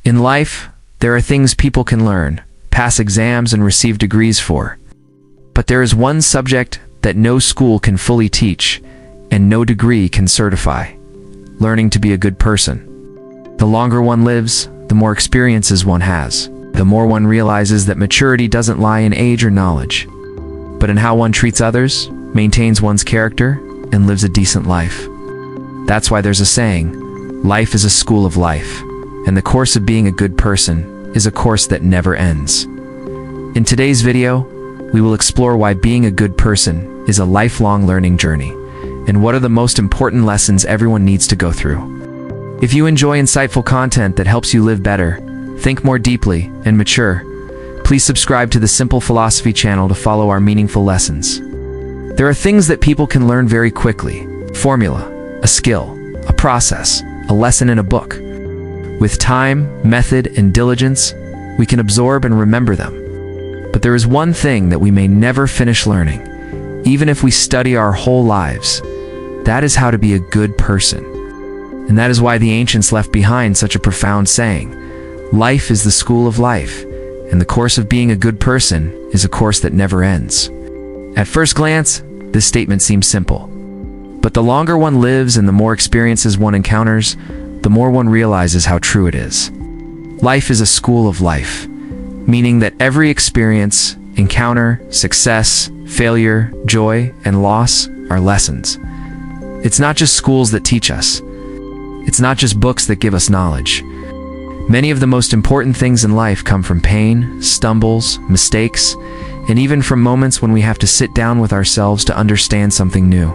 In life, there are things people can learn, pass exams, and receive degrees for. But there is one subject that no school can fully teach, and no degree can certify: learning to be a good person. The longer one lives, the more experiences one has. The more one realizes that maturity doesn't lie in age or knowledge, but in how one treats others, maintains one's character, and lives a decent life. That's why there's a saying, life is a school of life, and the course of being a good person is a course that never ends. In today's video, we will explore why being a good person is a lifelong learning journey, and what are the most important lessons everyone needs to go through. If you enjoy insightful content that helps you live better, think more deeply, and mature, please subscribe to the Simple Philosophy channel to follow our meaningful lessons. There are things that people can learn very quickly: formula, a skill, a process, a lesson in a book. With time, method, and diligence, we can absorb and remember them. But there is one thing that we may never finish learning, even if we study our whole lives. That is how to be a good person. And that is why the ancients left behind such a profound saying: life is the school of life, and the course of being a good person is a course that never ends. At first glance, this statement seems simple. But the longer one lives and the more experiences one encounters, the more one realizes how true it is. Life is a school of life, meaning that every experience, encounter, success, failure, joy, and loss are lessons. It's not just schools that teach us. It's not just books that give us knowledge. Many of the most important things in life come from pain, stumbles, mistakes, and even from moments when we have to sit down with ourselves to understand something new.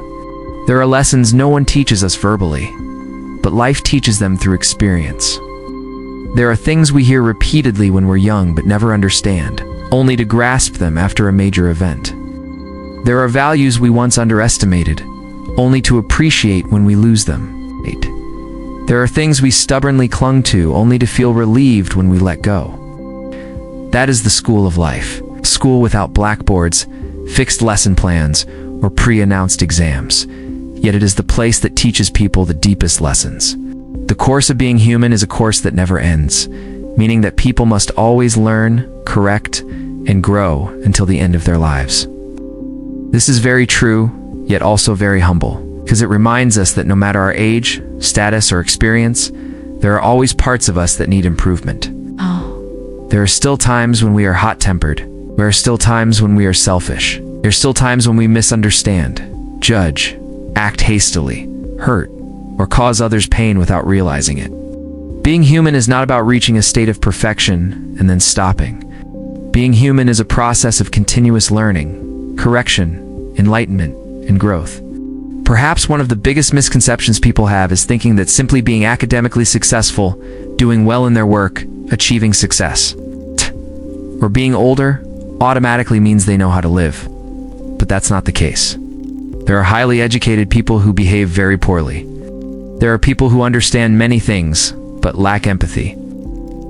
There are lessons no one teaches us verbally, but life teaches them through experience. There are things we hear repeatedly when we're young but never understand, only to grasp them after a major event. There are values we once underestimated, only to appreciate when we lose them. There are things we stubbornly clung to, only to feel relieved when we let go. That is the school of life. School without blackboards, fixed lesson plans, or pre-announced exams. Yet it is the place that teaches people the deepest lessons. The course of being human is a course that never ends, meaning that people must always learn, correct, and grow until the end of their lives. This is very true, yet also very humble, because it reminds us that no matter our age, status, or experience, there are always parts of us that need improvement. There are still times when we are hot-tempered. There are still times when we are selfish. There are still times when we misunderstand, judge, act hastily, hurt, or cause others pain without realizing it. Being human is not about reaching a state of perfection and then stopping. Being human is a process of continuous learning, correction, enlightenment, and growth. Perhaps one of the biggest misconceptions people have is thinking that simply being academically successful, doing well in their work, achieving success, or being older automatically means they know how to live. But that's not the case. There are highly educated people who behave very poorly. There are people who understand many things, but lack empathy.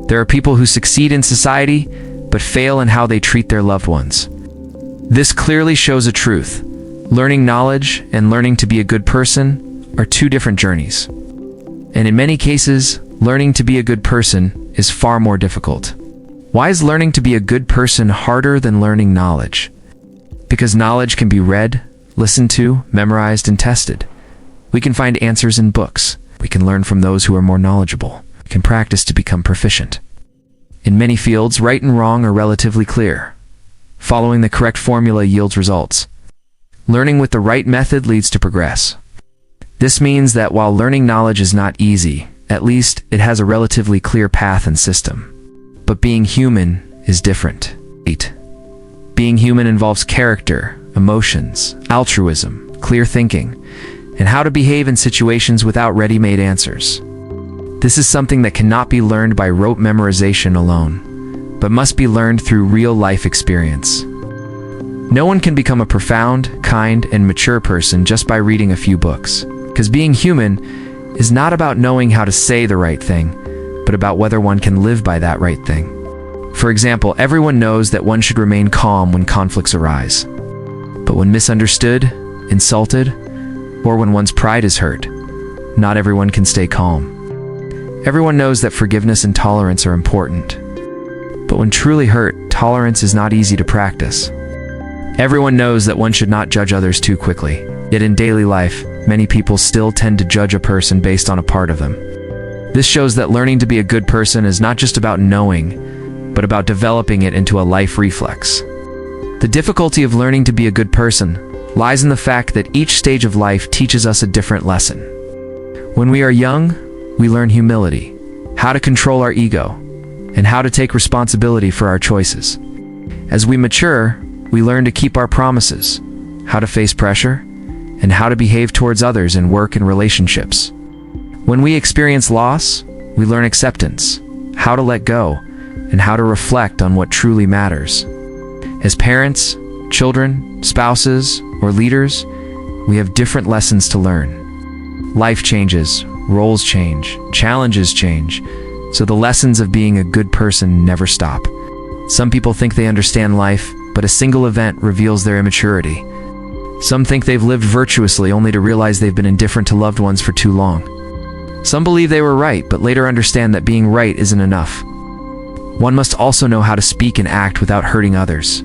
There are people who succeed in society, but fail in how they treat their loved ones. This clearly shows a truth. Learning knowledge and learning to be a good person are two different journeys. And in many cases, learning to be a good person is far more difficult. Why is learning to be a good person harder than learning knowledge? Because knowledge can be read, listened to, memorized, and tested. We can find answers in books. We can learn from those who are more knowledgeable. We can practice to become proficient. In many fields, right and wrong are relatively clear. Following the correct formula yields results. Learning with the right method leads to progress. This means that while learning knowledge is not easy, at least it has a relatively clear path and system. But being human is different. Being human involves character, emotions, altruism, clear thinking, and how to behave in situations without ready-made answers. This is something that cannot be learned by rote memorization alone, but must be learned through real-life experience. No one can become a profound, kind, and mature person just by reading a few books, because being human is not about knowing how to say the right thing, but about whether one can live by that right thing. For example, everyone knows that one should remain calm when conflicts arise. But when misunderstood, insulted, or when one's pride is hurt, not everyone can stay calm. Everyone knows that forgiveness and tolerance are important. But when truly hurt, tolerance is not easy to practice. Everyone knows that one should not judge others too quickly. Yet in daily life, many people still tend to judge a person based on a part of them. This shows that learning to be a good person is not just about knowing, but about developing it into a life reflex. The difficulty of learning to be a good person lies in the fact that each stage of life teaches us a different lesson. When we are young, we learn humility, how to control our ego, and how to take responsibility for our choices. As we mature, we learn to keep our promises, how to face pressure, and how to behave towards others in work and relationships. When we experience loss, we learn acceptance, how to let go, and how to reflect on what truly matters. As parents, children, spouses, or leaders, we have different lessons to learn. Life changes, roles change, challenges change, so the lessons of being a good person never stop. Some people think they understand life, but a single event reveals their immaturity. Some think they've lived virtuously only to realize they've been indifferent to loved ones for too long. Some believe they were right, but later understand that being right isn't enough. One must also know how to speak and act without hurting others.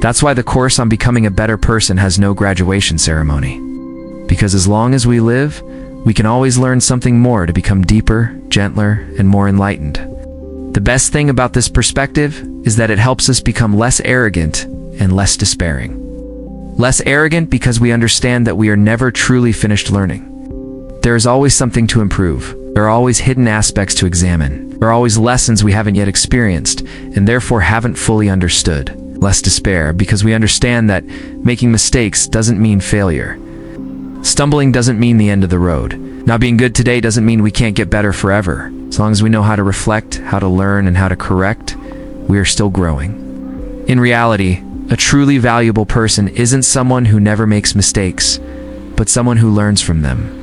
That's why the course on becoming a better person has no graduation ceremony. Because as long as we live, we can always learn something more to become deeper, gentler, and more enlightened. The best thing about this perspective is that it helps us become less arrogant and less despairing. Less arrogant because we understand that we are never truly finished learning. There is always something to improve. There are always hidden aspects to examine. There are always lessons we haven't yet experienced and therefore haven't fully understood. Less despair because we understand that making mistakes doesn't mean failure. Stumbling doesn't mean the end of the road. Not being good today doesn't mean we can't get better forever. As long as we know how to reflect, how to learn, and how to correct, we are still growing. In reality, a truly valuable person isn't someone who never makes mistakes, but someone who learns from them.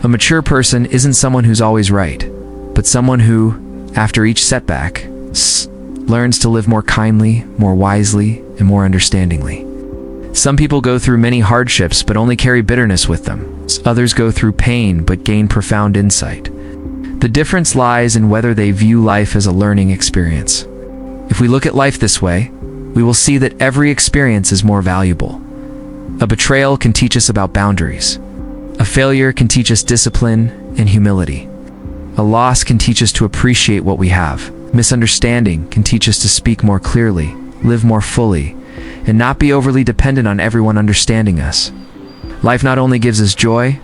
A mature person isn't someone who's always right, but someone who, after each setback, learns to live more kindly, more wisely, and more understandingly. Some people go through many hardships but only carry bitterness with them. Others go through pain but gain profound insight. The difference lies in whether they view life as a learning experience. If we look at life this way, we will see that every experience is more valuable. A betrayal can teach us about boundaries. A failure can teach us discipline and humility. A loss can teach us to appreciate what we have. Misunderstanding can teach us to speak more clearly, live more fully, and not be overly dependent on everyone understanding us. Life not only gives us joy,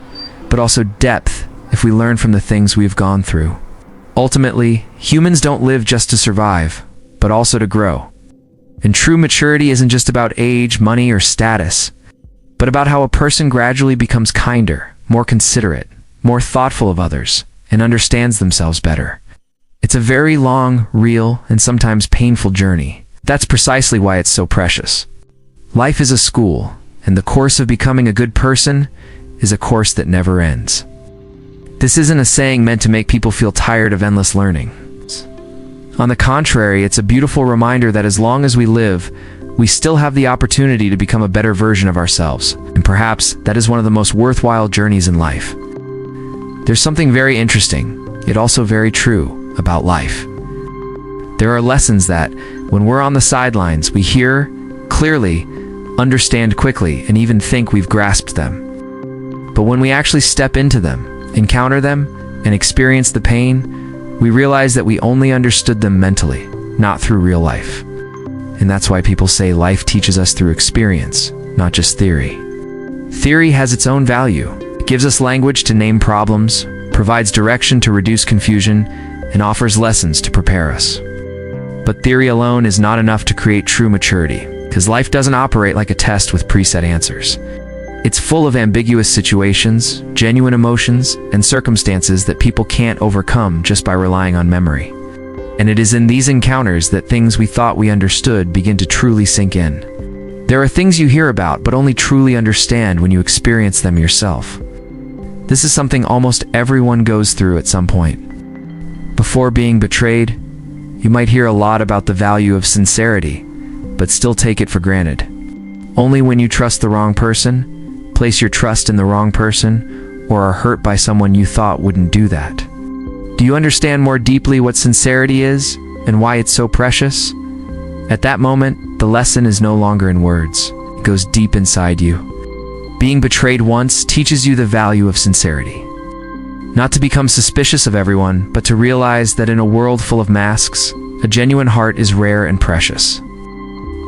but also depth if we learn from the things we've gone through. Ultimately, humans don't live just to survive, but also to grow. And true maturity isn't just about age, money, or status, but about how a person gradually becomes kinder, more considerate, more thoughtful of others, and understands themselves better. It's a very long, real, and sometimes painful journey. That's precisely why it's so precious. Life is a school, and the course of becoming a good person is a course that never ends. This isn't a saying meant to make people feel tired of endless learning. On the contrary, it's a beautiful reminder that as long as we live, we still have the opportunity to become a better version of ourselves, and perhaps that is one of the most worthwhile journeys in life. There's something very interesting, yet also very true, about life. There are lessons that, when we're on the sidelines, we hear clearly, understand quickly, and even think we've grasped them. But when we actually step into them, encounter them, and experience the pain, we realize that we only understood them mentally, not through real life. And that's why people say life teaches us through experience, not just theory. Theory has its own value. It gives us language to name problems, provides direction to reduce confusion, and offers lessons to prepare us. But theory alone is not enough to create true maturity, because life doesn't operate like a test with preset answers. It's full of ambiguous situations, genuine emotions, and circumstances that people can't overcome just by relying on memory. And it is in these encounters that things we thought we understood begin to truly sink in. There are things you hear about but only truly understand when you experience them yourself. This is something almost everyone goes through at some point. Before being betrayed, you might hear a lot about the value of sincerity, but still take it for granted. Only when you trust the wrong person, place your trust in the wrong person, or are hurt by someone you thought wouldn't do that, Do you understand more deeply what sincerity is and why it's so precious? At that moment, the lesson is no longer in words. It goes deep inside you. Being betrayed once teaches you the value of sincerity. Not to become suspicious of everyone, but to realize that in a world full of masks, a genuine heart is rare and precious.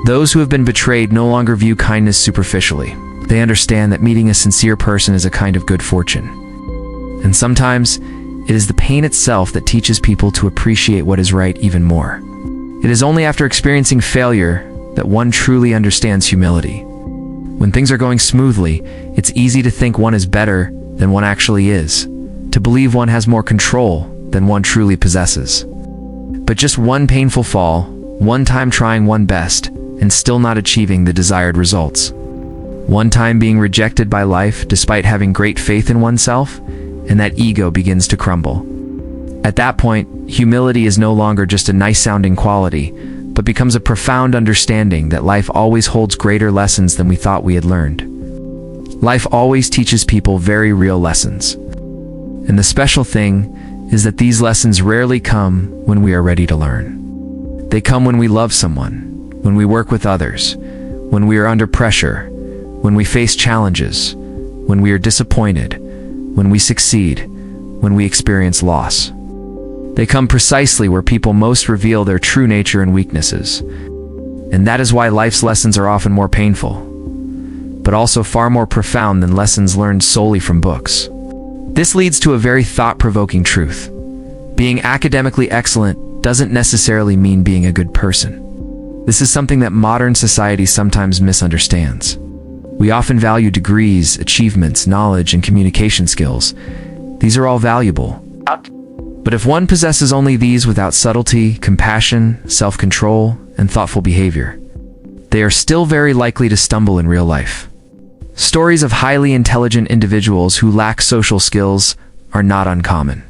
Those who have been betrayed no longer view kindness superficially. They understand that meeting a sincere person is a kind of good fortune. And sometimes, it is the pain itself that teaches people to appreciate what is right even more. It is only after experiencing failure that one truly understands humility. When things are going smoothly, it's easy to think one is better than one actually is, to believe one has more control than one truly possesses. But just one painful fall, one time trying one best, and still not achieving the desired results. One time being rejected by life despite having great faith in oneself, and that ego begins to crumble. At that point, humility is no longer just a nice-sounding quality, but becomes a profound understanding that life always holds greater lessons than we thought we had learned. Life always teaches people very real lessons. And the special thing is that these lessons rarely come when we are ready to learn. They come when we love someone, when we work with others, when we are under pressure, when we face challenges, when we are disappointed, when we succeed, when we experience loss. They come precisely where people most reveal their true nature and weaknesses. And that is why life's lessons are often more painful, but also far more profound than lessons learned solely from books. This leads to a very thought-provoking truth. Being academically excellent doesn't necessarily mean being a good person. This is something that modern society sometimes misunderstands. We often value degrees, achievements, knowledge, and communication skills. These are all valuable. But if one possesses only these without subtlety, compassion, self-control, and thoughtful behavior, they are still very likely to stumble in real life. Stories of highly intelligent individuals who lack social skills are not uncommon.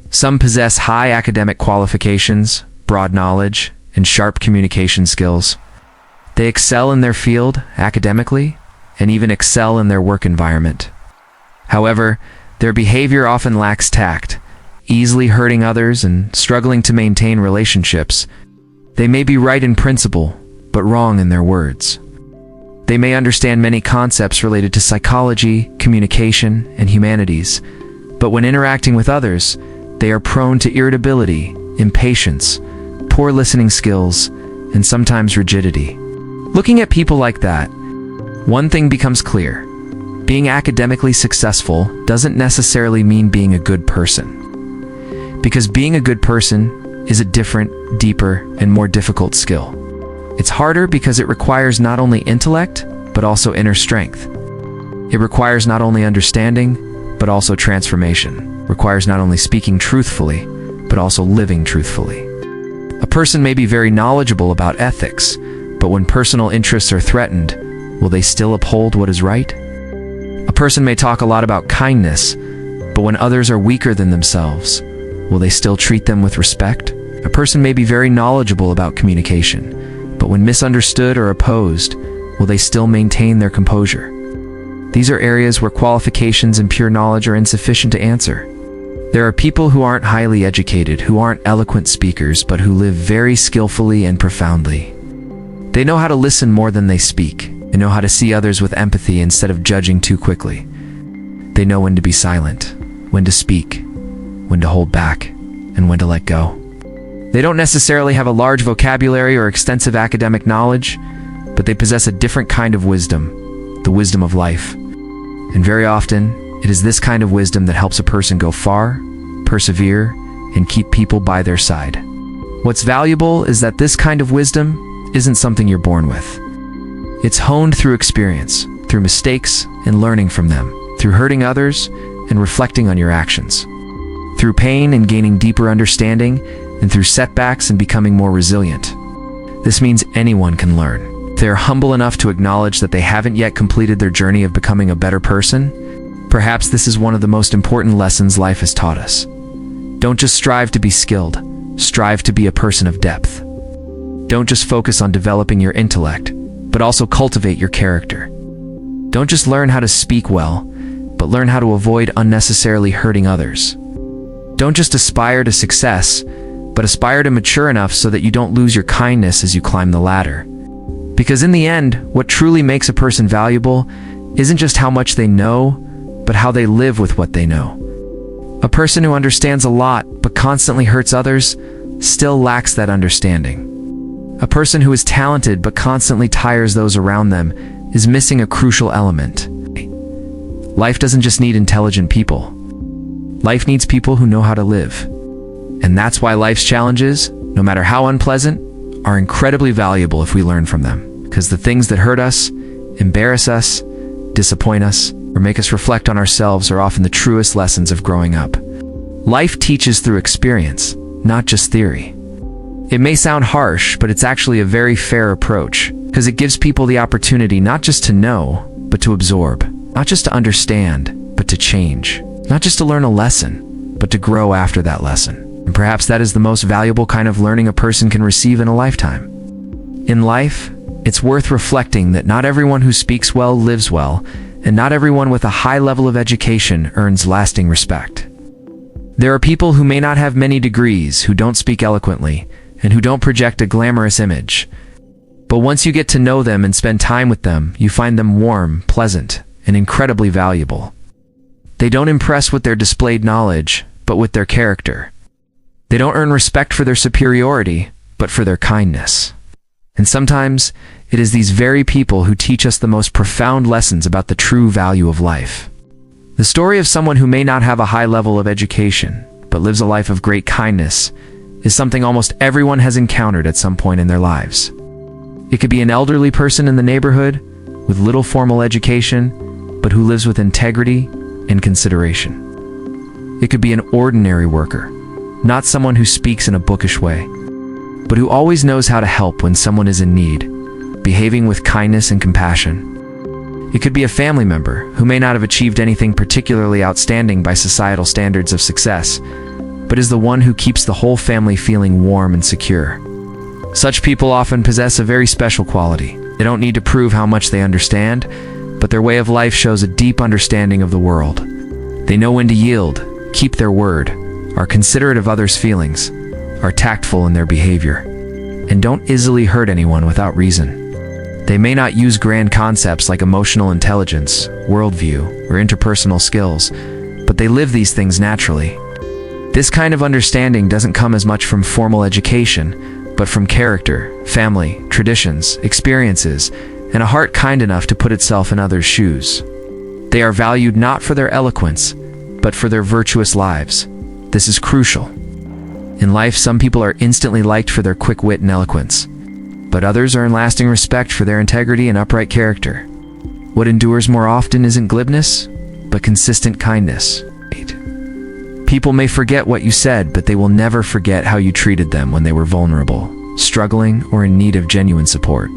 Some possess high academic qualifications, broad knowledge, and sharp communication skills. They excel in their field, academically, and even excel in their work environment. However, their behavior often lacks tact, easily hurting others and struggling to maintain relationships. They may be right in principle, but wrong in their words. They may understand many concepts related to psychology, communication, and humanities, but when interacting with others, they are prone to irritability, impatience, poor listening skills, and sometimes rigidity. Looking at people like that, one thing becomes clear. Being academically successful doesn't necessarily mean being a good person. Because being a good person is a different, deeper, and more difficult skill. It's harder because it requires not only intellect, but also inner strength. It requires not only understanding, but also transformation. It requires not only speaking truthfully, but also living truthfully. A person may be very knowledgeable about ethics, but when personal interests are threatened, will they still uphold what is right? A person may talk a lot about kindness, but when others are weaker than themselves, will they still treat them with respect? A person may be very knowledgeable about communication, but when misunderstood or opposed, will they still maintain their composure? These are areas where qualifications and pure knowledge are insufficient to answer. There are people who aren't highly educated, who aren't eloquent speakers, but who live very skillfully and profoundly. They know how to listen more than they speak. They know how to see others with empathy instead of judging too quickly. They know when to be silent, when to speak, when to hold back, and when to let go. They don't necessarily have a large vocabulary or extensive academic knowledge, but they possess a different kind of wisdom, the wisdom of life. And very often, it is this kind of wisdom that helps a person go far, persevere, and keep people by their side. What's valuable is that this kind of wisdom isn't something you're born with. It's honed through experience, through mistakes and learning from them, through hurting others and reflecting on your actions, through pain and gaining deeper understanding, and through setbacks and becoming more resilient. This means anyone can learn. If they are humble enough to acknowledge that they haven't yet completed their journey of becoming a better person, perhaps this is one of the most important lessons life has taught us. Don't just strive to be skilled, strive to be a person of depth. Don't just focus on developing your intellect, but also cultivate your character. Don't just learn how to speak well, but learn how to avoid unnecessarily hurting others. Don't just aspire to success, but aspire to mature enough so that you don't lose your kindness as you climb the ladder. Because in the end, what truly makes a person valuable isn't just how much they know, but how they live with what they know. A person who understands a lot but constantly hurts others still lacks that understanding. A person who is talented but constantly tires those around them is missing a crucial element. Life doesn't just need intelligent people. Life needs people who know how to live. And that's why life's challenges, no matter how unpleasant, are incredibly valuable if we learn from them. Because the things that hurt us, embarrass us, disappoint us, or make us reflect on ourselves are often the truest lessons of growing up. Life teaches through experience, not just theory. It may sound harsh, but it's actually a very fair approach, because it gives people the opportunity not just to know, but to absorb. Not just to understand, but to change. Not just to learn a lesson, but to grow after that lesson. And perhaps that is the most valuable kind of learning a person can receive in a lifetime. In life, it's worth reflecting that not everyone who speaks well lives well, and not everyone with a high level of education earns lasting respect. There are people who may not have many degrees, who don't speak eloquently, and who don't project a glamorous image. But once you get to know them and spend time with them, you find them warm, pleasant, and incredibly valuable. They don't impress with their displayed knowledge, but with their character. They don't earn respect for their superiority, but for their kindness. And sometimes, it is these very people who teach us the most profound lessons about the true value of life. The story of someone who may not have a high level of education, but lives a life of great kindness, is something almost everyone has encountered at some point in their lives. It could be an elderly person in the neighborhood, with little formal education, but who lives with integrity and consideration. It could be an ordinary worker, not someone who speaks in a bookish way, but who always knows how to help when someone is in need, behaving with kindness and compassion. It could be a family member who may not have achieved anything particularly outstanding by societal standards of success, but is the one who keeps the whole family feeling warm and secure. Such people often possess a very special quality. They don't need to prove how much they understand, but their way of life shows a deep understanding of the world. They know when to yield, keep their word, are considerate of others' feelings, are tactful in their behavior, and don't easily hurt anyone without reason. They may not use grand concepts like emotional intelligence, worldview, or interpersonal skills, but they live these things naturally. This kind of understanding doesn't come as much from formal education, but from character, family, traditions, experiences, and a heart kind enough to put itself in others' shoes. They are valued not for their eloquence, but for their virtuous lives. This is crucial. In life, some people are instantly liked for their quick wit and eloquence, but others earn lasting respect for their integrity and upright character. What endures more often isn't glibness, but consistent kindness. People may forget what you said, but they will never forget how you treated them when they were vulnerable, struggling, or in need of genuine support.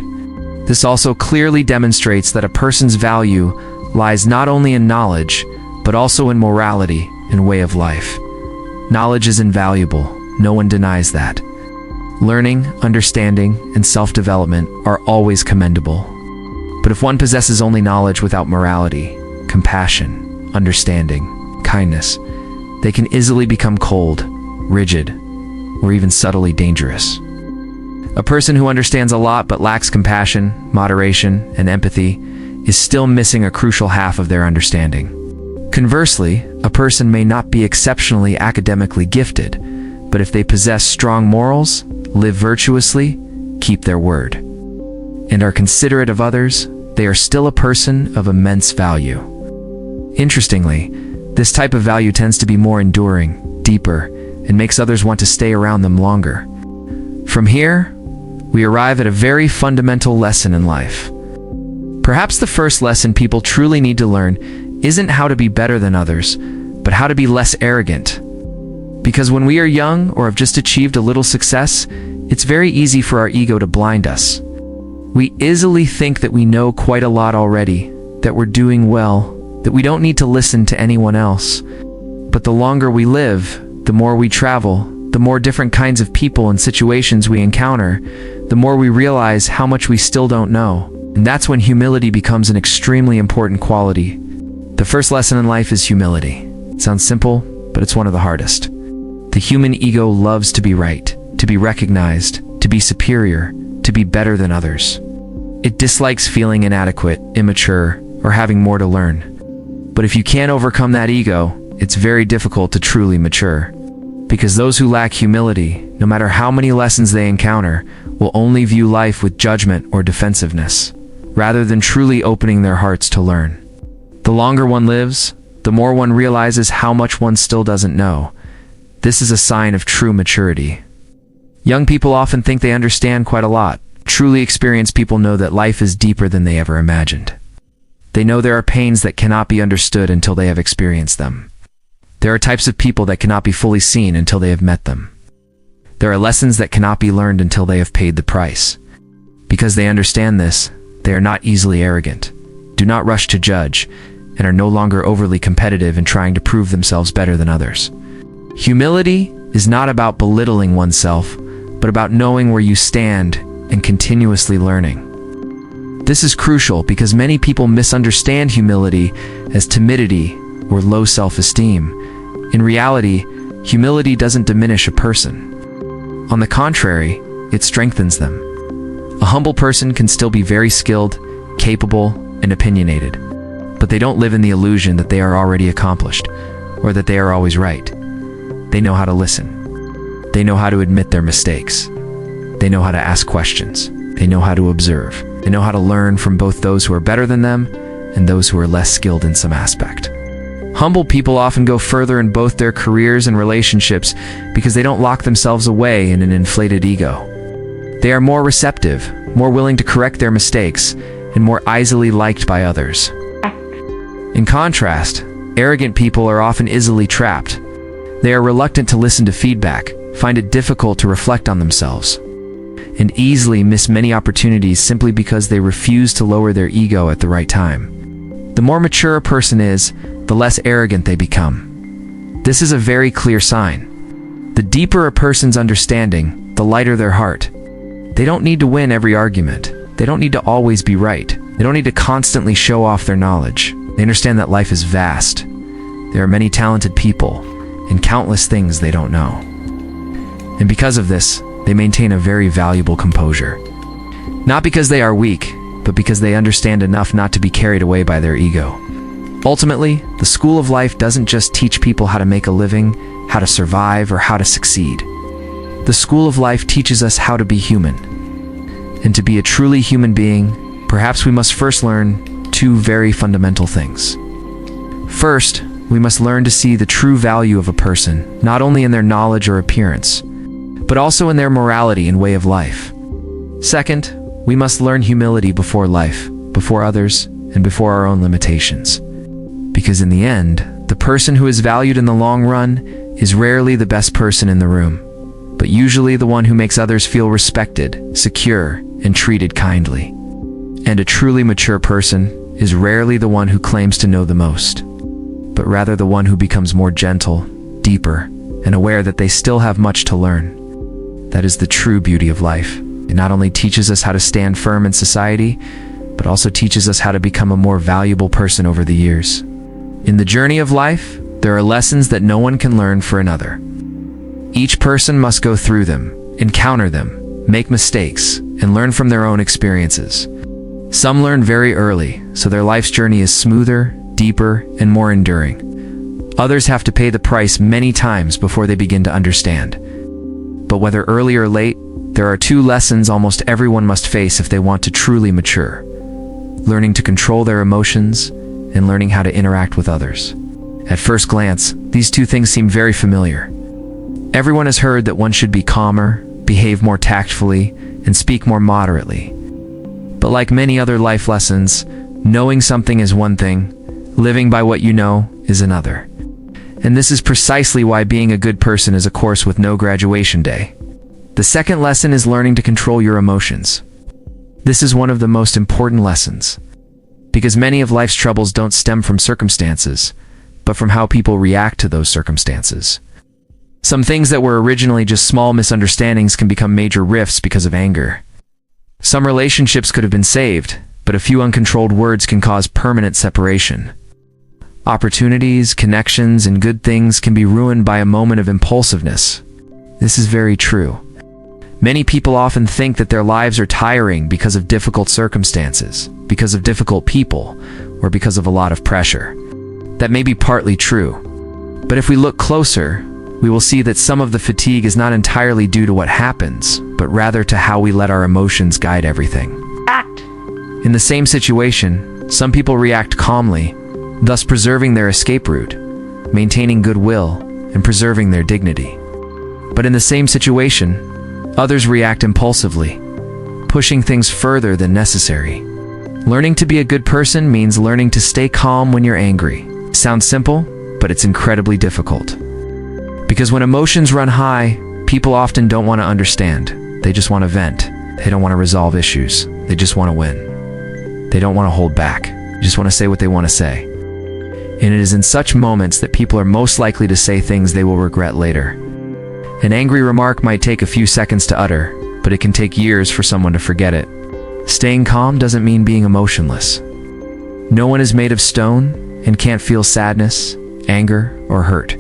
This also clearly demonstrates that a person's value lies not only in knowledge, but also in morality and way of life. Knowledge is invaluable, no one denies that. Learning, understanding, and self-development are always commendable. But if one possesses only knowledge without morality, compassion, understanding, kindness, they can easily become cold, rigid, or even subtly dangerous. A person who understands a lot but lacks compassion, moderation, and empathy is still missing a crucial half of their understanding. Conversely, a person may not be exceptionally academically gifted, but if they possess strong morals, live virtuously, keep their word, and are considerate of others, they are still a person of immense value. Interestingly, this type of value tends to be more enduring, deeper, and makes others want to stay around them longer. From here, we arrive at a very fundamental lesson in life. Perhaps the first lesson people truly need to learn isn't how to be better than others, but how to be less arrogant. Because when we are young or have just achieved a little success, it's very easy for our ego to blind us. We easily think that we know quite a lot already, that we're doing well, that we don't need to listen to anyone else. But the longer we live, the more we travel, the more different kinds of people and situations we encounter, the more we realize how much we still don't know. And that's when humility becomes an extremely important quality. The first lesson in life is humility. It sounds simple, but it's one of the hardest. The human ego loves to be right, to be recognized, to be superior, to be better than others. It dislikes feeling inadequate, immature, or having more to learn. But if you can't overcome that ego, it's very difficult to truly mature. Because those who lack humility, no matter how many lessons they encounter, will only view life with judgment or defensiveness, rather than truly opening their hearts to learn. The longer one lives, the more one realizes how much one still doesn't know. This is a sign of true maturity. Young people often think they understand quite a lot. Truly experienced people know that life is deeper than they ever imagined. They know there are pains that cannot be understood until they have experienced them. There are types of people that cannot be fully seen until they have met them. There are lessons that cannot be learned until they have paid the price. Because they understand this, they are not easily arrogant, do not rush to judge, and are no longer overly competitive in trying to prove themselves better than others. Humility is not about belittling oneself, but about knowing where you stand and continuously learning. This is crucial because many people misunderstand humility as timidity or low self-esteem. In reality, humility doesn't diminish a person. On the contrary, it strengthens them. A humble person can still be very skilled, capable, and opinionated, but they don't live in the illusion that they are already accomplished, or that they are always right. They know how to listen. They know how to admit their mistakes. They know how to ask questions. They know how to observe. They know how to learn from both those who are better than them and those who are less skilled in some aspect. Humble people often go further in both their careers and relationships because they don't lock themselves away in an inflated ego. They are more receptive, more willing to correct their mistakes, and more easily liked by others. In contrast, arrogant people are often easily trapped. They are reluctant to listen to feedback, find it difficult to reflect on themselves, and easily miss many opportunities simply because they refuse to lower their ego at the right time. The more mature a person is, the less arrogant they become. This is a very clear sign. The deeper a person's understanding, the lighter their heart. They don't need to win every argument. They don't need to always be right. They don't need to constantly show off their knowledge. They understand that life is vast. There are many talented people, and countless things they don't know. And because of this, they maintain a very valuable composure. Not because they are weak, but because they understand enough not to be carried away by their ego. Ultimately, the school of life doesn't just teach people how to make a living, how to survive, or how to succeed. The school of life teaches us how to be human. And to be a truly human being, perhaps we must first learn two very fundamental things. First, we must learn to see the true value of a person, not only in their knowledge or appearance, but also in their morality and way of life. Second, we must learn humility before life, before others, and before our own limitations. Because in the end, the person who is valued in the long run is rarely the best person in the room, but usually the one who makes others feel respected, secure, and treated kindly. And a truly mature person is rarely the one who claims to know the most, but rather the one who becomes more gentle, deeper, and aware that they still have much to learn. That is the true beauty of life. It not only teaches us how to stand firm in society, but also teaches us how to become a more valuable person over the years. In the journey of life, there are lessons that no one can learn for another. Each person must go through them, encounter them, make mistakes, and learn from their own experiences. Some learn very early, so their life's journey is smoother, deeper, and more enduring. Others have to pay the price many times before they begin to understand. But whether early or late, there are two lessons almost everyone must face if they want to truly mature: learning to control their emotions and learning how to interact with others. At first glance, these two things seem very familiar. Everyone has heard that one should be calmer, behave more tactfully, and speak more moderately. But like many other life lessons, knowing something is one thing, living by what you know is another. And this is precisely why being a good person is a course with no graduation day. The second lesson is learning to control your emotions. This is one of the most important lessons, because many of life's troubles don't stem from circumstances, but from how people react to those circumstances. Some things that were originally just small misunderstandings can become major rifts because of anger. Some relationships could have been saved, but a few uncontrolled words can cause permanent separation. Opportunities, connections, and good things can be ruined by a moment of impulsiveness. This is very true. Many people often think that their lives are tiring because of difficult circumstances, because of difficult people, or because of a lot of pressure. That may be partly true. But if we look closer, we will see that some of the fatigue is not entirely due to what happens, but rather to how we let our emotions guide everything. Act. In the same situation, some people react calmly, thus preserving their escape route, maintaining goodwill, and preserving their dignity. But in the same situation, others react impulsively, pushing things further than necessary. Learning to be a good person means learning to stay calm when you're angry. Sounds simple, but it's incredibly difficult. Because when emotions run high, people often don't want to understand. They just want to vent. They don't want to resolve issues. They just want to win. They don't want to hold back. They just want to say what they want to say. And it is in such moments that people are most likely to say things they will regret later. An angry remark might take a few seconds to utter, but it can take years for someone to forget it. Staying calm doesn't mean being emotionless. No one is made of stone and can't feel sadness, anger, or hurt.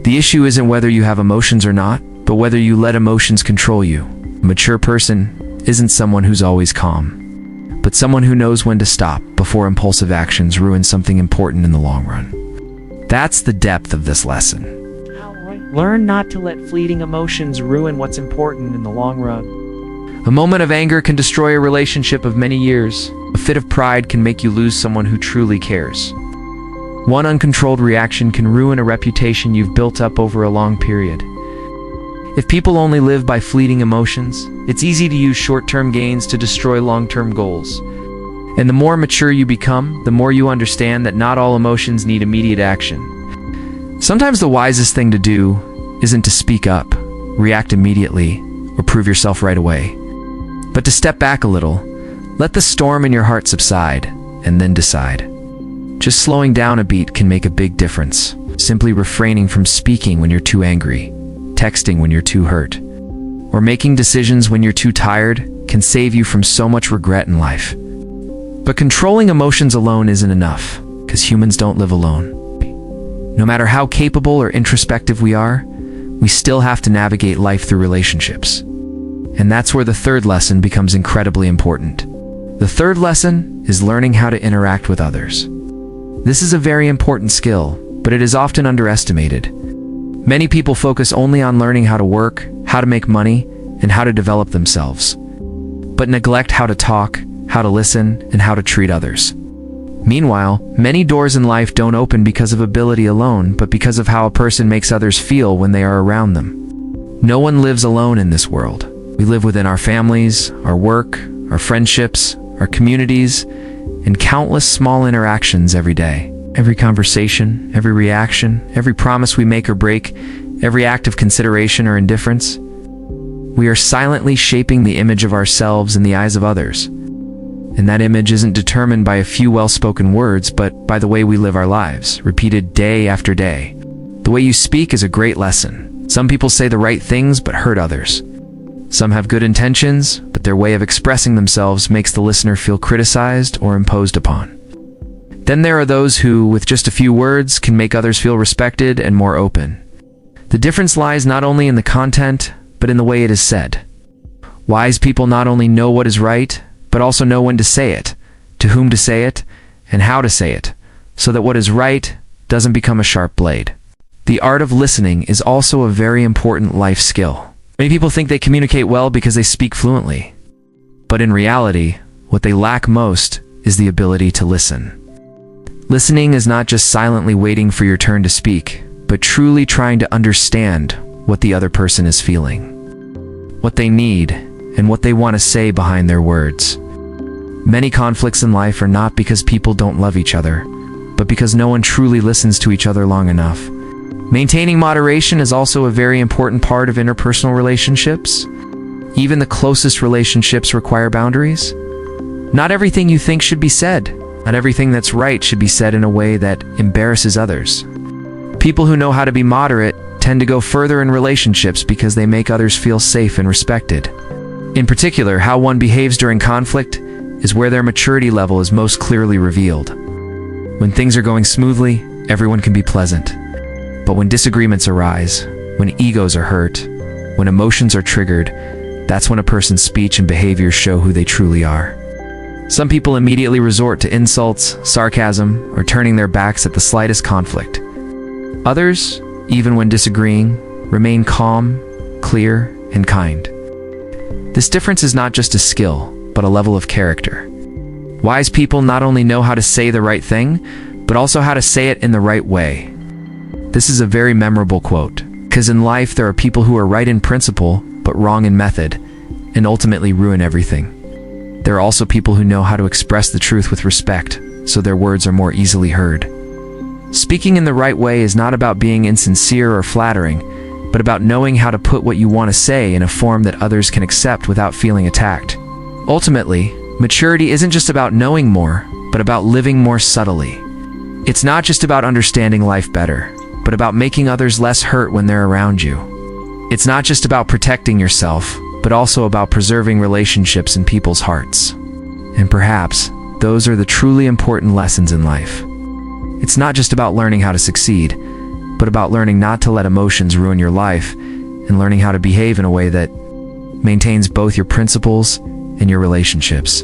The issue isn't whether you have emotions or not, but whether you let emotions control you. A mature person isn't someone who's always calm, but someone who knows when to stop before impulsive actions ruin something important in the long run. That's the depth of this lesson. Learn not to let fleeting emotions ruin what's important in the long run. A moment of anger can destroy a relationship of many years. A fit of pride can make you lose someone who truly cares. One uncontrolled reaction can ruin a reputation you've built up over a long period. If people only live by fleeting emotions, it's easy to use short-term gains to destroy long-term goals. And the more mature you become, the more you understand that not all emotions need immediate action. Sometimes the wisest thing to do isn't to speak up, react immediately, or prove yourself right away, but to step back a little, let the storm in your heart subside, and then decide. Just slowing down a beat can make a big difference. Simply refraining from speaking when you're too angry, texting when you're too hurt, or making decisions when you're too tired can save you from so much regret in life. But controlling emotions alone isn't enough, because humans don't live alone. No matter how capable or introspective we are, we still have to navigate life through relationships. And that's where the third lesson becomes incredibly important. The third lesson is learning how to interact with others. This is a very important skill, but it is often underestimated. Many people focus only on learning how to work, how to make money, and how to develop themselves, but neglect how to talk, how to listen, and how to treat others. Meanwhile, many doors in life don't open because of ability alone, but because of how a person makes others feel when they are around them. No one lives alone in this world. We live within our families, our work, our friendships, our communities, and countless small interactions every day. Every conversation, every reaction, every promise we make or break, every act of consideration or indifference. We are silently shaping the image of ourselves in the eyes of others. And that image isn't determined by a few well-spoken words, but by the way we live our lives, repeated day after day. The way you speak is a great lesson. Some people say the right things but hurt others. Some have good intentions, but their way of expressing themselves makes the listener feel criticized or imposed upon. Then there are those who, with just a few words, can make others feel respected and more open. The difference lies not only in the content, but in the way it is said. Wise people not only know what is right, but also know when to say it, to whom to say it, and how to say it, so that what is right doesn't become a sharp blade. The art of listening is also a very important life skill. Many people think they communicate well because they speak fluently. But in reality, what they lack most is the ability to listen. Listening is not just silently waiting for your turn to speak, but truly trying to understand what the other person is feeling, what they need, and what they want to say behind their words. Many conflicts in life are not because people don't love each other, but because no one truly listens to each other long enough. Maintaining moderation is also a very important part of interpersonal relationships. Even the closest relationships require boundaries. Not everything you think should be said. Not everything that's right should be said in a way that embarrasses others. People who know how to be moderate tend to go further in relationships because they make others feel safe and respected. In particular, how one behaves during conflict is where their maturity level is most clearly revealed. When things are going smoothly, everyone can be pleasant. But when disagreements arise, when egos are hurt, when emotions are triggered, that's when a person's speech and behavior show who they truly are. Some people immediately resort to insults, sarcasm, or turning their backs at the slightest conflict. Others, even when disagreeing, remain calm, clear, and kind. This difference is not just a skill, but a level of character. Wise people not only know how to say the right thing, but also how to say it in the right way. This is a very memorable quote, because in life there are people who are right in principle, but wrong in method, and ultimately ruin everything. There are also people who know how to express the truth with respect, so their words are more easily heard. Speaking in the right way is not about being insincere or flattering, but about knowing how to put what you want to say in a form that others can accept without feeling attacked. Ultimately, maturity isn't just about knowing more, but about living more subtly. It's not just about understanding life better, but about making others less hurt when they're around you. It's not just about protecting yourself, but also about preserving relationships in people's hearts. And perhaps, those are the truly important lessons in life. It's not just about learning how to succeed, but about learning not to let emotions ruin your life, and learning how to behave in a way that maintains both your principles and your relationships.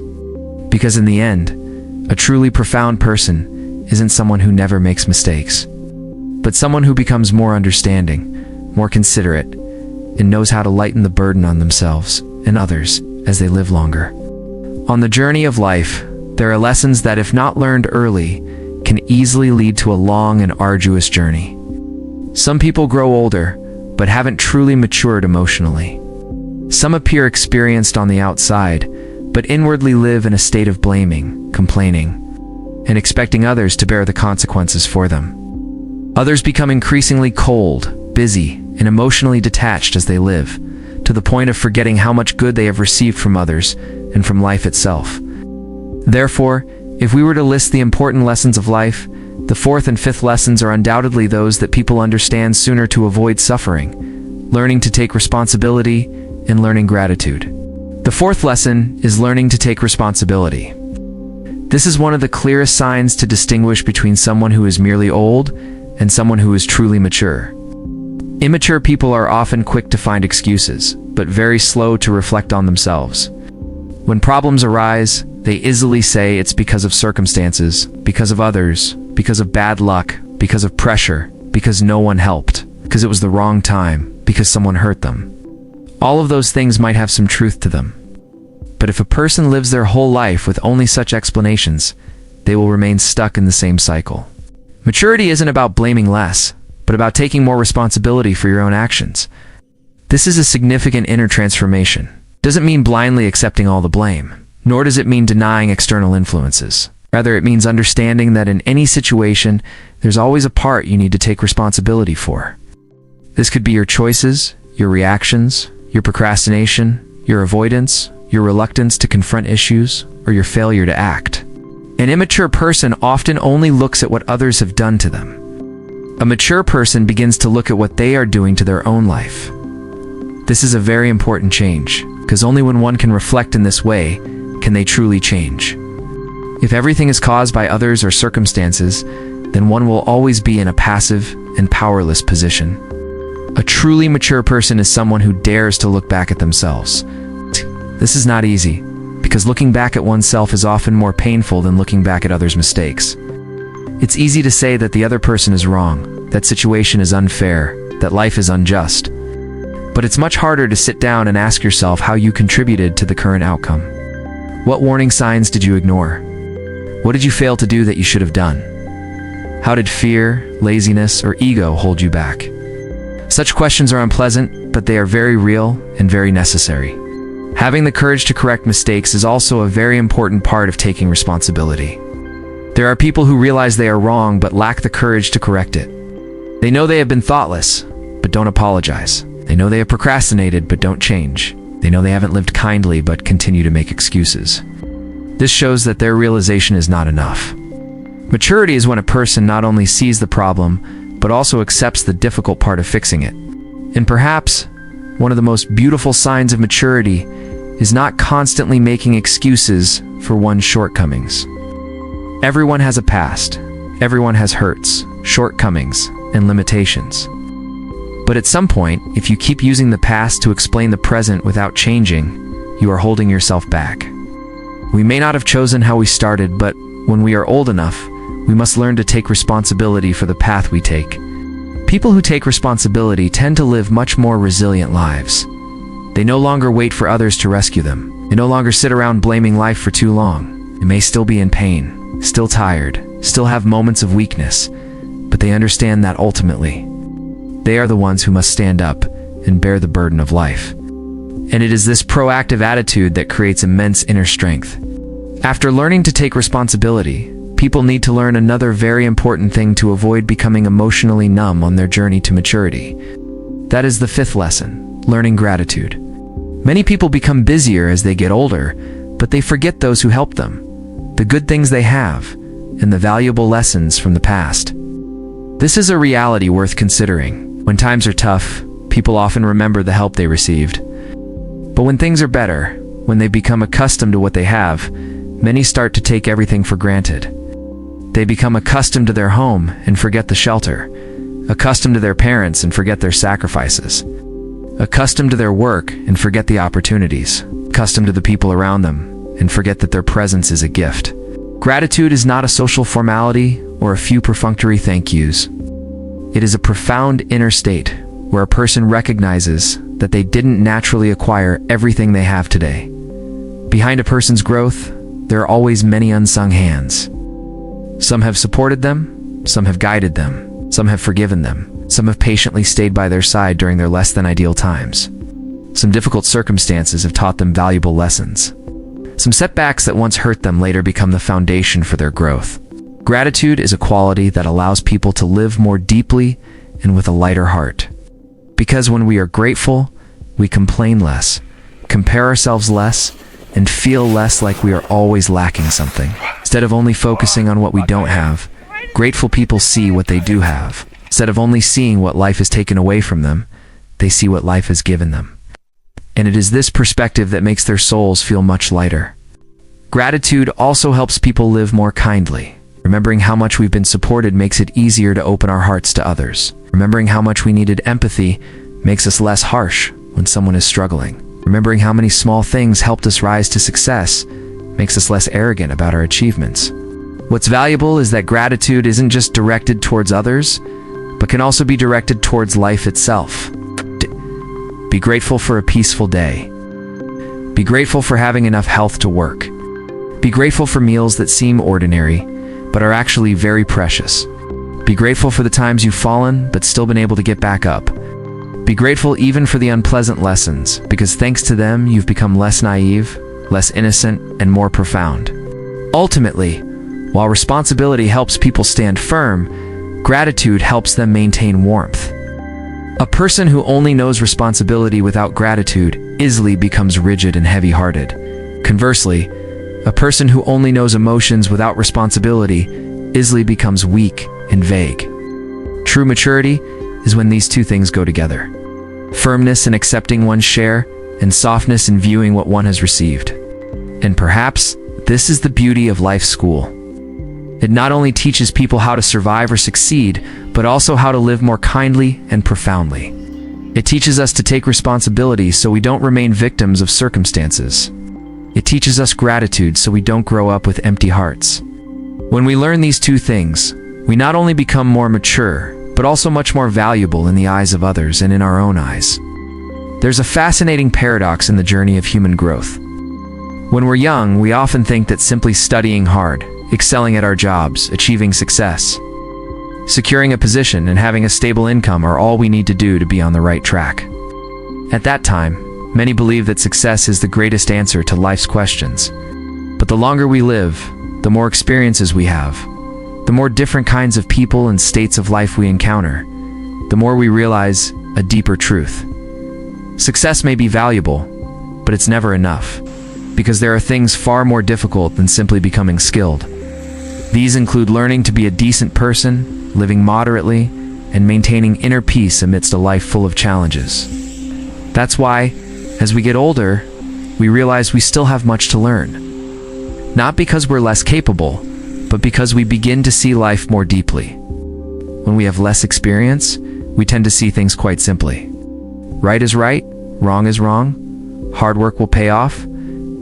Because in the end, a truly profound person isn't someone who never makes mistakes, but someone who becomes more understanding, more considerate, and knows how to lighten the burden on themselves and others as they live longer. On the journey of life, there are lessons that, if not learned early, can easily lead to a long and arduous journey. Some people grow older, but haven't truly matured emotionally. Some appear experienced on the outside, but inwardly live in a state of blaming, complaining, and expecting others to bear the consequences for them. Others become increasingly cold, busy, and emotionally detached as they live, to the point of forgetting how much good they have received from others and from life itself. Therefore, if we were to list the important lessons of life, the fourth and fifth lessons are undoubtedly those that people understand sooner to avoid suffering: learning to take responsibility and learning gratitude. The fourth lesson is learning to take responsibility. This is one of the clearest signs to distinguish between someone who is merely old and someone who is truly mature. Immature people are often quick to find excuses, but very slow to reflect on themselves. When problems arise, they easily say it's because of circumstances, because of others, because of bad luck, because of pressure, because no one helped, because it was the wrong time, because someone hurt them. All of those things might have some truth to them. But if a person lives their whole life with only such explanations, they will remain stuck in the same cycle. Maturity isn't about blaming less, but about taking more responsibility for your own actions. This is a significant inner transformation. It doesn't mean blindly accepting all the blame, nor does it mean denying external influences. Rather, it means understanding that in any situation, there's always a part you need to take responsibility for. This could be your choices, your reactions, your procrastination, your avoidance, your reluctance to confront issues, or your failure to act. An immature person often only looks at what others have done to them. A mature person begins to look at what they are doing to their own life. This is a very important change, because only when one can reflect in this way can they truly change. If everything is caused by others or circumstances, then one will always be in a passive and powerless position. A truly mature person is someone who dares to look back at themselves. This is not easy, because looking back at oneself is often more painful than looking back at others' mistakes. It's easy to say that the other person is wrong, that situation is unfair, that life is unjust. But it's much harder to sit down and ask yourself how you contributed to the current outcome. What warning signs did you ignore? What did you fail to do that you should have done? How did fear, laziness, or ego hold you back? Such questions are unpleasant, but they are very real and very necessary. Having the courage to correct mistakes is also a very important part of taking responsibility. There are people who realize they are wrong but lack the courage to correct it. They know they have been thoughtless, but don't apologize. They know they have procrastinated but don't change. They know they haven't lived kindly but continue to make excuses. This shows that their realization is not enough. Maturity is when a person not only sees the problem, but also accepts the difficult part of fixing it. And perhaps, one of the most beautiful signs of maturity is not constantly making excuses for one's shortcomings. Everyone has a past, Everyone has hurts, shortcomings, and limitations. But at some point, if you keep using the past to explain the present without changing, you are holding yourself back. We may not have chosen how we started, but when we are old enough, we must learn to take responsibility for the path we take. People who take responsibility tend to live much more resilient lives. They no longer wait for others to rescue them. They no longer sit around blaming life for too long. They may still be in pain, still tired, still have moments of weakness, but they understand that ultimately, they are the ones who must stand up and bear the burden of life. And it is this proactive attitude that creates immense inner strength. After learning to take responsibility, people need to learn another very important thing to avoid becoming emotionally numb on their journey to maturity. That is the fifth lesson, learning gratitude. Many people become busier as they get older, but they forget those who helped them, the good things they have, and the valuable lessons from the past. This is a reality worth considering. When times are tough, people often remember the help they received. But when things are better, when they become accustomed to what they have, many start to take everything for granted. They become accustomed to their home and forget the shelter, accustomed to their parents and forget their sacrifices, accustomed to their work and forget the opportunities, accustomed to the people around them and forget that their presence is a gift. Gratitude is not a social formality or a few perfunctory thank yous. It is a profound inner state where a person recognizes that they didn't naturally acquire everything they have today. Behind a person's growth, there are always many unsung hands. Some have supported them, some have guided them, some have forgiven them, some have patiently stayed by their side during their less than ideal times. Some difficult circumstances have taught them valuable lessons. Some setbacks that once hurt them later become the foundation for their growth. Gratitude is a quality that allows people to live more deeply and with a lighter heart. Because when we are grateful, we complain less, compare ourselves less, and feel less like we are always lacking something. Instead of only focusing on what we don't have, grateful people see what they do have. Instead of only seeing what life has taken away from them, they see what life has given them. And it is this perspective that makes their souls feel much lighter. Gratitude also helps people live more kindly. Remembering how much we've been supported makes it easier to open our hearts to others. Remembering how much we needed empathy makes us less harsh when someone is struggling. Remembering how many small things helped us rise to success makes us less arrogant about our achievements. What's valuable is that gratitude isn't just directed towards others, but can also be directed towards life itself. Be grateful for a peaceful day. Be grateful for having enough health to work. Be grateful for meals that seem ordinary, but are actually very precious. Be grateful for the times you've fallen, but still been able to get back up. Be grateful even for the unpleasant lessons, because thanks to them, you've become less naive, less innocent, and more profound. Ultimately, while responsibility helps people stand firm, gratitude helps them maintain warmth. A person who only knows responsibility without gratitude easily becomes rigid and heavy-hearted. Conversely, a person who only knows emotions without responsibility easily becomes weak and vague. True maturity is when these two things go together. Firmness in accepting one's share, and softness in viewing what one has received. And perhaps this is the beauty of life's school. It not only teaches people how to survive or succeed, but also how to live more kindly and profoundly. It teaches us to take responsibility so we don't remain victims of circumstances. It teaches us gratitude so we don't grow up with empty hearts. When we learn these two things, we not only become more mature, but also much more valuable in the eyes of others and in our own eyes. There's a fascinating paradox in the journey of human growth. When we're young, we often think that simply studying hard, excelling at our jobs, achieving success, securing a position, and having a stable income are all we need to do to be on the right track. At that time, many believe that success is the greatest answer to life's questions. But the longer we live, the more experiences we have, the more different kinds of people and states of life we encounter, the more we realize a deeper truth. Success may be valuable, but it's never enough, because there are things far more difficult than simply becoming skilled. These include learning to be a decent person, living moderately, and maintaining inner peace amidst a life full of challenges. That's why, as we get older, we realize we still have much to learn. Not because we're less capable, but because we begin to see life more deeply. When we have less experience, we tend to see things quite simply. Right is right, wrong is wrong, hard work will pay off,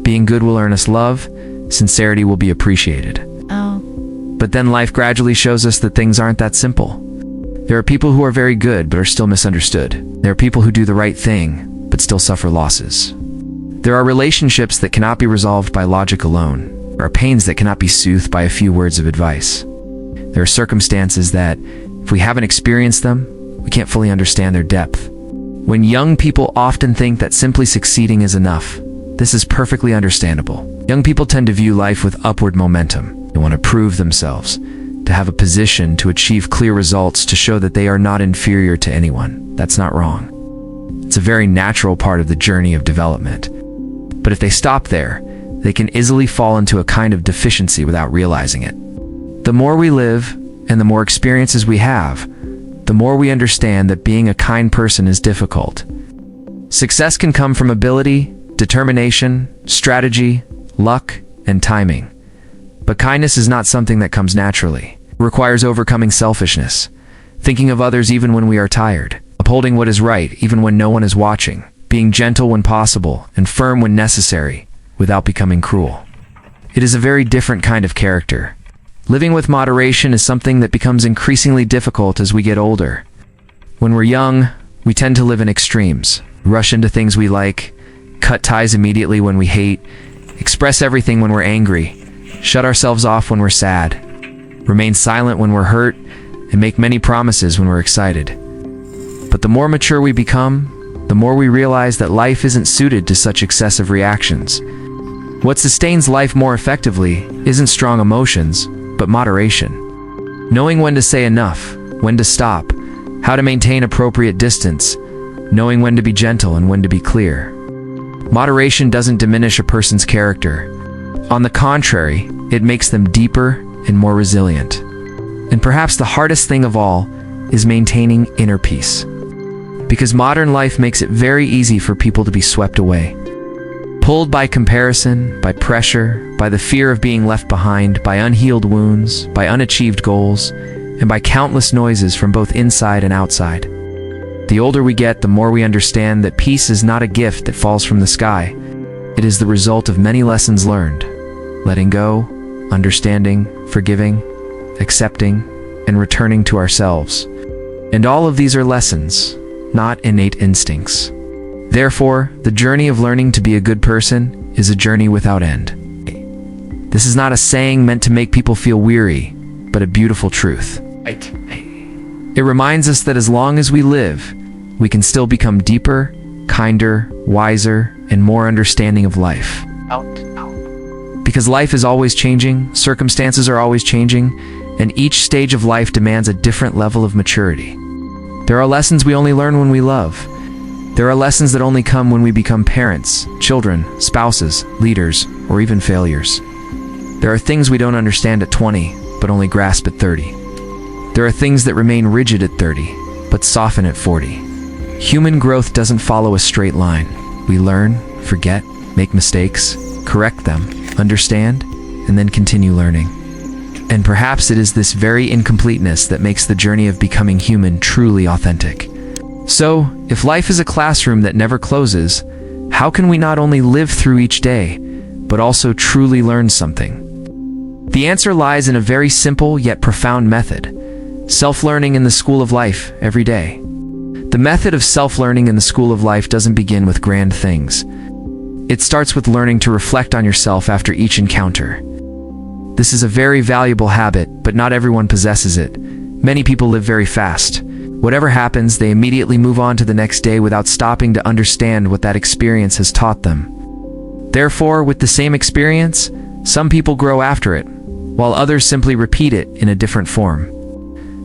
being good will earn us love, sincerity will be appreciated. But then life gradually shows us that things aren't that simple. There are people who are very good but are still misunderstood. There are people who do the right thing but still suffer losses. There are relationships that cannot be resolved by logic alone. There are pains that cannot be soothed by a few words of advice. There are circumstances that, if we haven't experienced them, we can't fully understand their depth. When young people often think that simply succeeding is enough, this is perfectly understandable. Young people tend to view life with upward momentum. They want to prove themselves, to have a position, to achieve clear results, to show that they are not inferior to anyone. That's not wrong. It's a very natural part of the journey of development. But if they stop there, they can easily fall into a kind of deficiency without realizing it. The more we live, and the more experiences we have, the more we understand that being a kind person is difficult. Success can come from ability, determination, strategy, luck, and timing. But kindness is not something that comes naturally. It requires overcoming selfishness, thinking of others even when we are tired, upholding what is right even when no one is watching, being gentle when possible and firm when necessary, without becoming cruel. It is a very different kind of character. Living with moderation is something that becomes increasingly difficult as we get older. When we're young, we tend to live in extremes, rush into things we like, cut ties immediately when we hate, express everything when we're angry, shut ourselves off when we're sad, remain silent when we're hurt, and make many promises when we're excited. But the more mature we become, the more we realize that life isn't suited to such excessive reactions. What sustains life more effectively isn't strong emotions, but moderation. Knowing when to say enough, when to stop, how to maintain appropriate distance, knowing when to be gentle and when to be clear. Moderation doesn't diminish a person's character. On the contrary, it makes them deeper and more resilient. And perhaps the hardest thing of all is maintaining inner peace. Because modern life makes it very easy for people to be swept away. Pulled by comparison, by pressure, by the fear of being left behind, by unhealed wounds, by unachieved goals, and by countless noises from both inside and outside. The older we get, the more we understand that peace is not a gift that falls from the sky. It is the result of many lessons learned. Letting go, understanding, forgiving, accepting, and returning to ourselves. And all of these are lessons, not innate instincts. Therefore, the journey of learning to be a good person is a journey without end. This is not a saying meant to make people feel weary, but a beautiful truth. It reminds us that as long as we live, we can still become deeper, kinder, wiser, and more understanding of life. Because life is always changing, circumstances are always changing, and each stage of life demands a different level of maturity. There are lessons we only learn when we love. There are lessons that only come when we become parents, children, spouses, leaders, or even failures. There are things we don't understand at 20, but only grasp at 30. There are things that remain rigid at 30, but soften at 40. Human growth doesn't follow a straight line. We learn, forget, make mistakes, correct them, understand, and then continue learning. And perhaps it is this very incompleteness that makes the journey of becoming human truly authentic. So, if life is a classroom that never closes, how can we not only live through each day, but also truly learn something? The answer lies in a very simple yet profound method: self-learning in the school of life every day. The method of self-learning in the school of life doesn't begin with grand things. It starts with learning to reflect on yourself after each encounter. This is a very valuable habit, but not everyone possesses it. Many people live very fast. Whatever happens, they immediately move on to the next day without stopping to understand what that experience has taught them. Therefore, with the same experience, some people grow after it, while others simply repeat it in a different form.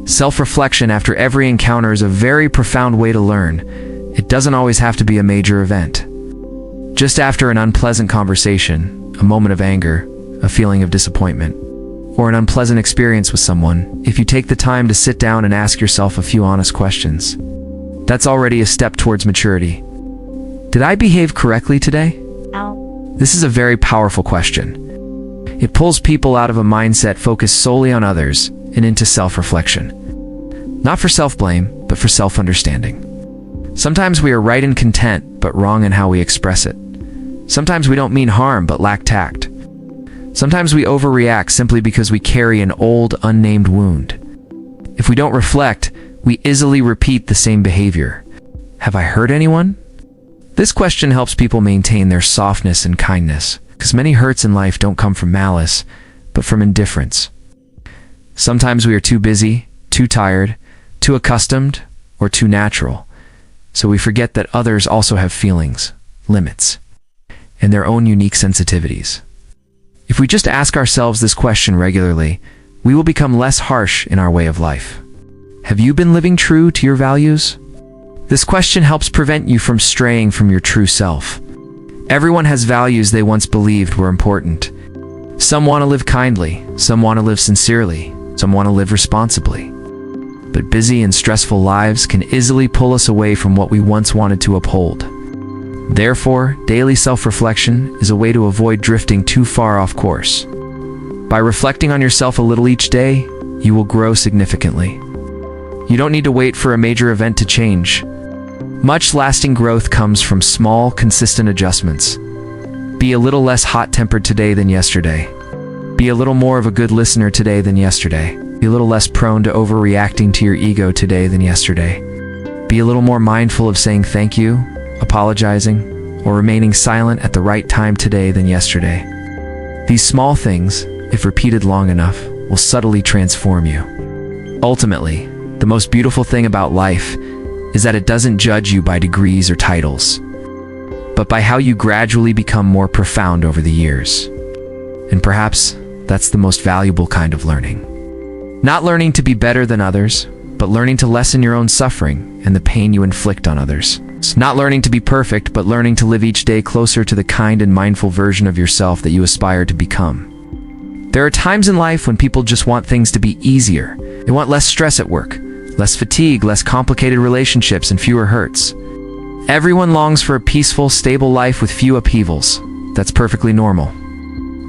Self-reflection after every encounter is a very profound way to learn. It doesn't always have to be a major event. Just after an unpleasant conversation, a moment of anger, a feeling of disappointment, or an unpleasant experience with someone, if you take the time to sit down and ask yourself a few honest questions, that's already a step towards maturity. Did I behave correctly today? This is a very powerful question. It pulls people out of a mindset focused solely on others and into self-reflection. Not for self-blame, but for self-understanding. Sometimes we are right in content, but wrong in how we express it. Sometimes we don't mean harm, but lack tact. Sometimes we overreact simply because we carry an old, unnamed wound. If we don't reflect, we easily repeat the same behavior. Have I hurt anyone? This question helps people maintain their softness and kindness, because many hurts in life don't come from malice, but from indifference. Sometimes we are too busy, too tired, too accustomed, or too natural, so we forget that others also have feelings, limits, and their own unique sensitivities. If we just ask ourselves this question regularly, we will become less harsh in our way of life. Have you been living true to your values? This question helps prevent you from straying from your true self. Everyone has values they once believed were important. Some want to live kindly, some want to live sincerely, some want to live responsibly. But busy and stressful lives can easily pull us away from what we once wanted to uphold. Therefore, daily self-reflection is a way to avoid drifting too far off course. By reflecting on yourself a little each day, you will grow significantly. You don't need to wait for a major event to change. Much lasting growth comes from small, consistent adjustments. Be a little less hot-tempered today than yesterday. Be a little more of a good listener today than yesterday. Be a little less prone to overreacting to your ego today than yesterday. Be a little more mindful of saying thank you, apologizing, or remaining silent at the right time today than yesterday. These small things, if repeated long enough, will subtly transform you. Ultimately, the most beautiful thing about life is that it doesn't judge you by degrees or titles, but by how you gradually become more profound over the years. And perhaps that's the most valuable kind of learning. Not learning to be better than others, but learning to lessen your own suffering and the pain you inflict on others. Not learning to be perfect, but learning to live each day closer to the kind and mindful version of yourself that you aspire to become. There are times in life when people just want things to be easier. They want less stress at work, less fatigue, less complicated relationships, and fewer hurts. Everyone longs for a peaceful, stable life with few upheavals. That's perfectly normal.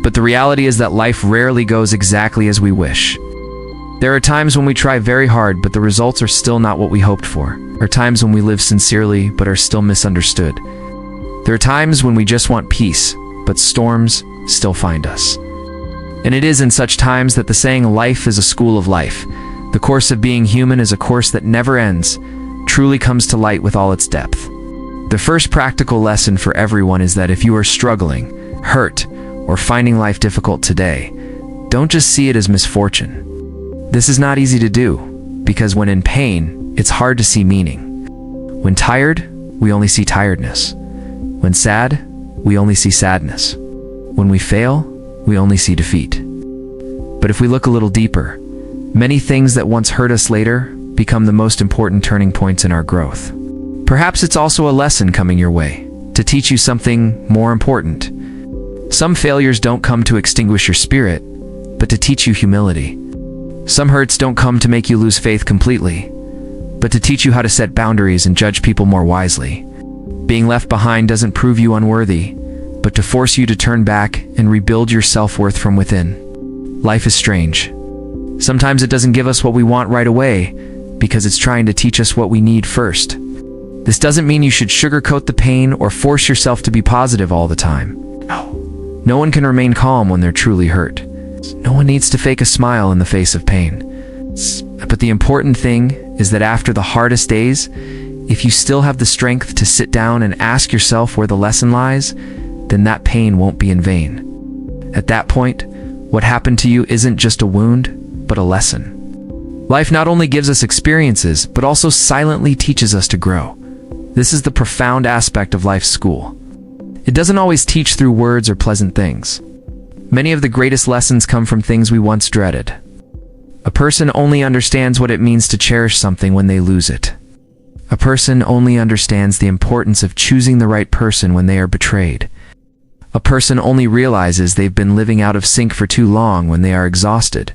But the reality is that life rarely goes exactly as we wish. There are times when we try very hard, but the results are still not what we hoped for. There are times when we live sincerely, but are still misunderstood. There are times when we just want peace, but storms still find us. And it is in such times that the saying, life is a school of life, the course of being human is a course that never ends, truly comes to light with all its depth. The first practical lesson for everyone is that if you are struggling, hurt, or finding life difficult today, don't just see it as misfortune. This is not easy to do, because when in pain, it's hard to see meaning. When tired, we only see tiredness. When sad, we only see sadness. When we fail, we only see defeat. But if we look a little deeper, many things that once hurt us later become the most important turning points in our growth. Perhaps it's also a lesson coming your way, to teach you something more important. Some failures don't come to extinguish your spirit, but to teach you humility. Some hurts don't come to make you lose faith completely, but to teach you how to set boundaries and judge people more wisely. Being left behind doesn't prove you unworthy, but to force you to turn back and rebuild your self-worth from within. Life is strange. Sometimes it doesn't give us what we want right away, because it's trying to teach us what we need first. This doesn't mean you should sugarcoat the pain or force yourself to be positive all the time. No one can remain calm when they're truly hurt. No one needs to fake a smile in the face of pain. But the important thing is that after the hardest days, if you still have the strength to sit down and ask yourself where the lesson lies, then that pain won't be in vain. At that point, what happened to you isn't just a wound, but a lesson. Life not only gives us experiences, but also silently teaches us to grow. This is the profound aspect of life's school. It doesn't always teach through words or pleasant things. Many of the greatest lessons come from things we once dreaded. A person only understands what it means to cherish something when they lose it. A person only understands the importance of choosing the right person when they are betrayed. A person only realizes they've been living out of sync for too long when they are exhausted.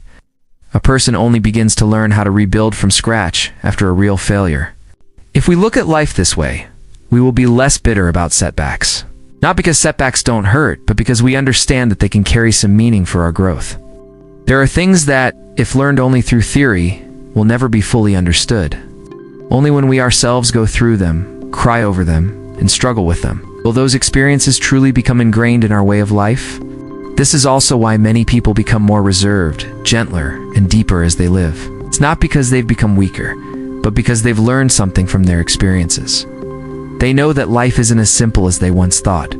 A person only begins to learn how to rebuild from scratch after a real failure. If we look at life this way, we will be less bitter about setbacks. Not because setbacks don't hurt, but because we understand that they can carry some meaning for our growth. There are things that, if learned only through theory, will never be fully understood. Only when we ourselves go through them, cry over them, and struggle with them, will those experiences truly become ingrained in our way of life. This is also why many people become more reserved, gentler, and deeper as they live. It's not because they've become weaker, but because they've learned something from their experiences. They know that life isn't as simple as they once thought.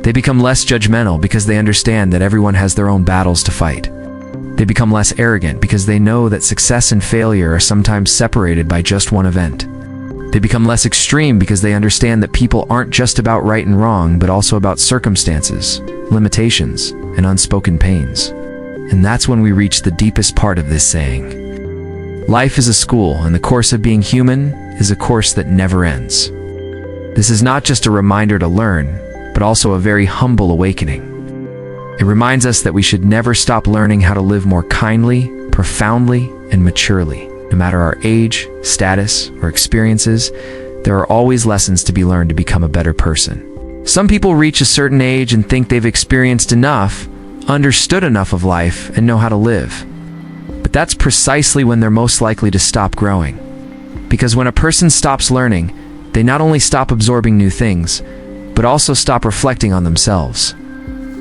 They become less judgmental because they understand that everyone has their own battles to fight. They become less arrogant because they know that success and failure are sometimes separated by just one event. They become less extreme because they understand that people aren't just about right and wrong, but also about circumstances, limitations, and unspoken pains. And that's when we reach the deepest part of this saying. Life is a school, and the course of being human is a course that never ends. This is not just a reminder to learn, but also a very humble awakening. It reminds us that we should never stop learning how to live more kindly, profoundly, and maturely. No matter our age, status, or experiences, there are always lessons to be learned to become a better person. Some people reach a certain age and think they've experienced enough, understood enough of life, and know how to live. But that's precisely when they're most likely to stop growing. Because when a person stops learning, they not only stop absorbing new things, but also stop reflecting on themselves.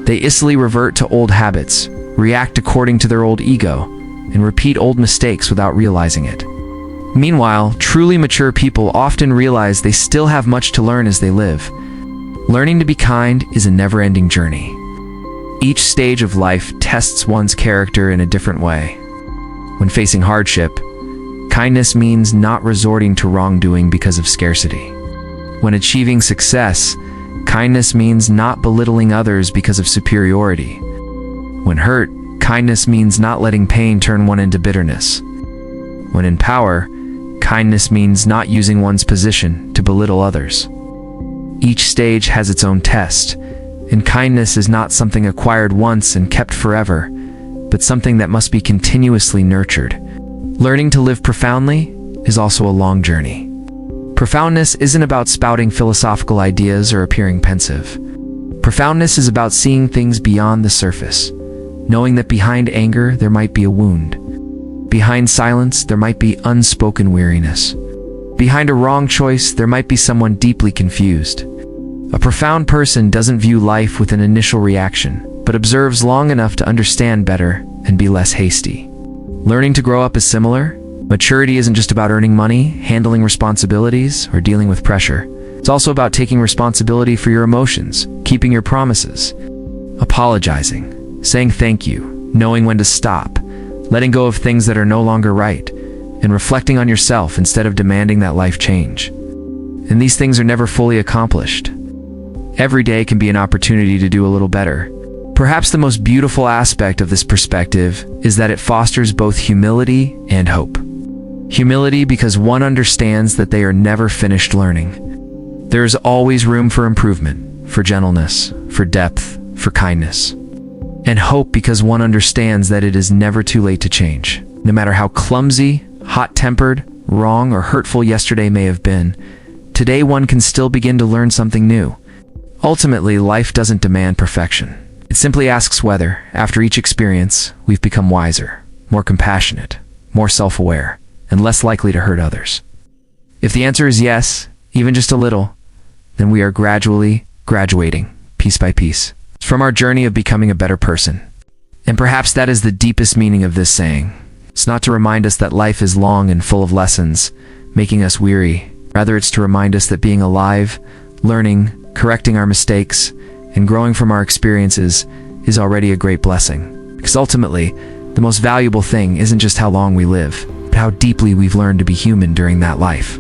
They easily revert to old habits, react according to their old ego, and repeat old mistakes without realizing it. Meanwhile, truly mature people often realize they still have much to learn as they live. Learning to be kind is a never-ending journey. Each stage of life tests one's character in a different way. When facing hardship, kindness means not resorting to wrongdoing because of scarcity. When achieving success, kindness means not belittling others because of superiority. When hurt, kindness means not letting pain turn one into bitterness. When in power, kindness means not using one's position to belittle others. Each stage has its own test, and kindness is not something acquired once and kept forever, but something that must be continuously nurtured. Learning to live profoundly is also a long journey. Profoundness isn't about spouting philosophical ideas or appearing pensive. Profoundness is about seeing things beyond the surface, knowing that behind anger there might be a wound. Behind silence there might be unspoken weariness. Behind a wrong choice there might be someone deeply confused. A profound person doesn't view life with an initial reaction, but observes long enough to understand better and be less hasty. Learning to grow up is similar. Maturity isn't just about earning money, handling responsibilities, or dealing with pressure. It's also about taking responsibility for your emotions, keeping your promises, apologizing, saying thank you, knowing when to stop, letting go of things that are no longer right, and reflecting on yourself instead of demanding that life change. And these things are never fully accomplished. Every day can be an opportunity to do a little better. Perhaps the most beautiful aspect of this perspective is that it fosters both humility and hope. Humility because one understands that they are never finished learning. There is always room for improvement, for gentleness, for depth, for kindness. And hope because one understands that it is never too late to change. No matter how clumsy, hot-tempered, wrong, or hurtful yesterday may have been, today one can still begin to learn something new. Ultimately, life doesn't demand perfection. It simply asks whether, after each experience, we've become wiser, more compassionate, more self-aware, and less likely to hurt others. If the answer is yes, even just a little, then we are gradually graduating, piece by piece, from our journey of becoming a better person. And perhaps that is the deepest meaning of this saying. It's not to remind us that life is long and full of lessons, making us weary. Rather, it's to remind us that being alive, learning, correcting our mistakes, and growing from our experiences is already a great blessing. Because ultimately, the most valuable thing isn't just how long we live, but how deeply we've learned to be human during that life.